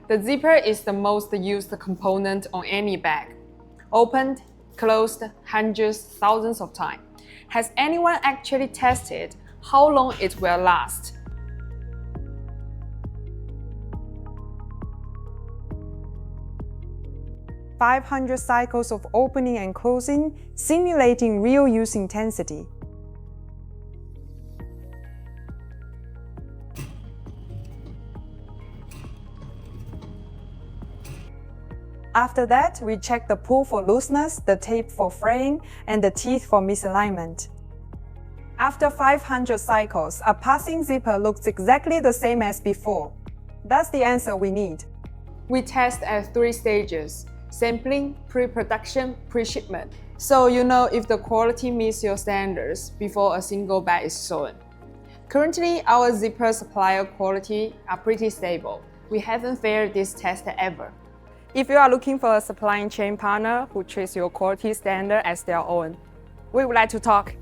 The zipper is the most used component on any bag. Opened, closed hundreds, thousands of times. Has anyone actually tested how long it will last? "500 cycles of opening and closing, simulating real use intensity." After that, we check the pull for looseness, the tape for fraying, and the teeth for misalignment. After 500 cycles, a passing zipper looks exactly the same as before. That's the answer we need. We test at 3 stages: sampling, pre-production, pre-shipment. So you know if the quality meets your standards before a single bag is sold. Currently, our zipper supplier quality are pretty stable. We haven't failed this test ever. If you are looking for a supply chain partner who treats your quality standard as their own, we would like to talk.